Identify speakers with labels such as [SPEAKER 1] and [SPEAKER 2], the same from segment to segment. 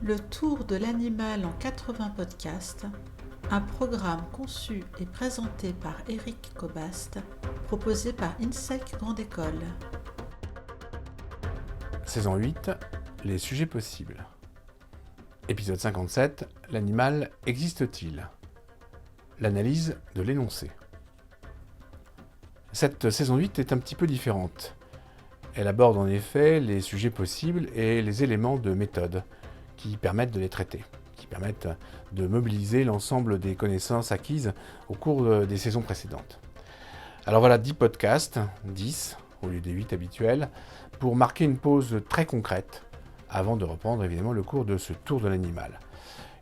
[SPEAKER 1] Le Tour de l'animal en 80 podcasts, un programme conçu et présenté par Eric Cobast, proposé par INSEC Grande École.
[SPEAKER 2] Saison 8, les sujets possibles. Épisode 57, l'animal existe-t-il? L'analyse de l'énoncé. Cette saison 8 est un petit peu différente. Elle aborde en effet les sujets possibles et les éléments de méthode qui permettent de les traiter, qui permettent de mobiliser l'ensemble des connaissances acquises au cours des saisons précédentes. Alors voilà 10 podcasts, 10 au lieu des 8 habituels, pour marquer une pause très concrète avant de reprendre évidemment le cours de ce tour de l'animal.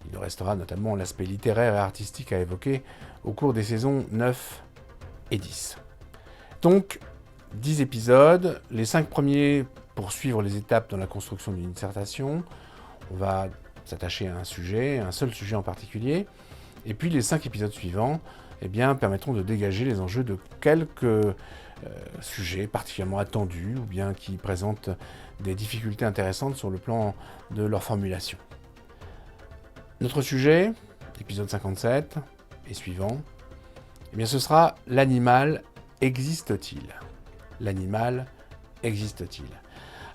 [SPEAKER 2] Il nous restera notamment l'aspect littéraire et artistique à évoquer au cours des saisons 9 et 10. Donc, 10 épisodes, les 5 premiers pour suivre les étapes dans la construction d'une dissertation. On va s'attacher à un sujet, un seul sujet en particulier. Et puis les 5 épisodes suivants permettront de dégager les enjeux de quelques sujets particulièrement attendus ou bien qui présentent des difficultés intéressantes sur le plan de leur formulation. Notre sujet, épisode 57 et suivant, ce sera l'animal existe-t-il? L'animal existe-t-il?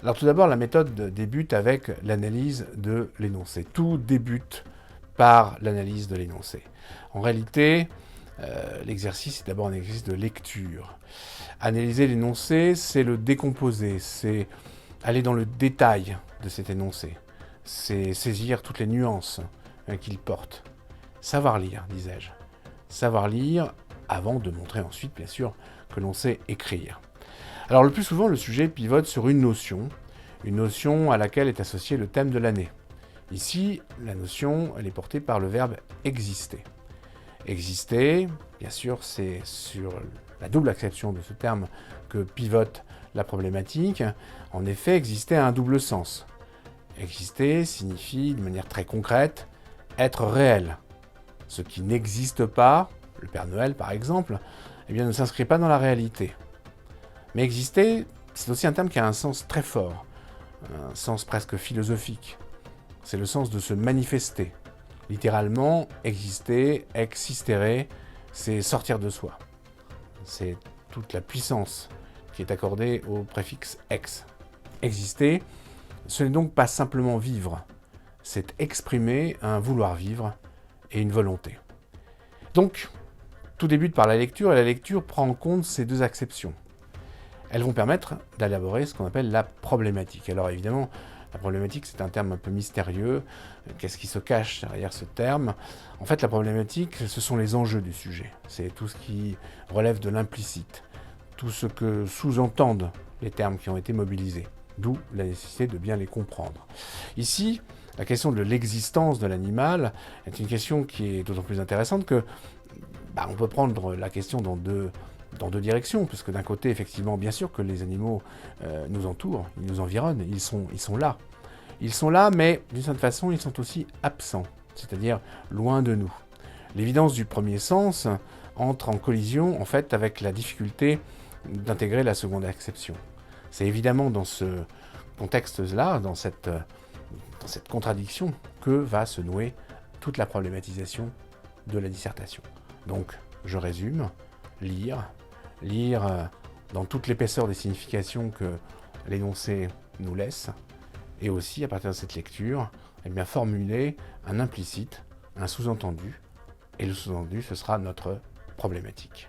[SPEAKER 2] Alors tout d'abord, la méthode débute avec l'analyse de l'énoncé. Tout débute par l'analyse de l'énoncé. En réalité, l'exercice est d'abord un exercice de lecture. Analyser l'énoncé, c'est le décomposer, c'est aller dans le détail de cet énoncé, c'est saisir toutes les nuances qu'il porte. Savoir lire, disais-je. Savoir lire avant de montrer ensuite, bien sûr, que l'on sait écrire. Alors le plus souvent, le sujet pivote sur une notion à laquelle est associé le thème de l'année. Ici, la notion, elle est portée par le verbe exister. Exister, bien sûr, c'est sur la double acception de ce terme que pivote la problématique. En effet, exister a un double sens. Exister signifie, de manière très concrète, être réel. Ce qui n'existe pas, le Père Noël par exemple, ne s'inscrit pas dans la réalité. Mais exister, c'est aussi un terme qui a un sens très fort, un sens presque philosophique. C'est le sens de se manifester. Littéralement, exister, existere, c'est sortir de soi. C'est toute la puissance qui est accordée au préfixe ex. Exister, ce n'est donc pas simplement vivre, c'est exprimer un vouloir vivre et une volonté. Donc, tout débute par la lecture, et la lecture prend en compte ces deux acceptions. Elles vont permettre d'élaborer ce qu'on appelle la problématique. Alors évidemment, la problématique, c'est un terme un peu mystérieux. Qu'est-ce qui se cache derrière ce terme? En fait, la problématique, ce sont les enjeux du sujet. C'est tout ce qui relève de l'implicite, tout ce que sous-entendent les termes qui ont été mobilisés, d'où la nécessité de bien les comprendre. Ici, la question de l'existence de l'animal est une question qui est d'autant plus intéressante que on peut prendre la question dans deux directions, puisque d'un côté, effectivement, bien sûr que les animaux nous entourent, ils nous environnent, ils sont là. Ils sont là, mais d'une certaine façon, ils sont aussi absents, c'est-à-dire loin de nous. L'évidence du premier sens entre en collision, en fait, avec la difficulté d'intégrer la seconde acception. C'est évidemment dans ce contexte-là, dans cette contradiction, que va se nouer toute la problématisation de la dissertation. Donc, je résume, lire dans toute l'épaisseur des significations que l'énoncé nous laisse, et aussi, à partir de cette lecture, formuler un implicite, un sous-entendu, et le sous-entendu, ce sera notre problématique.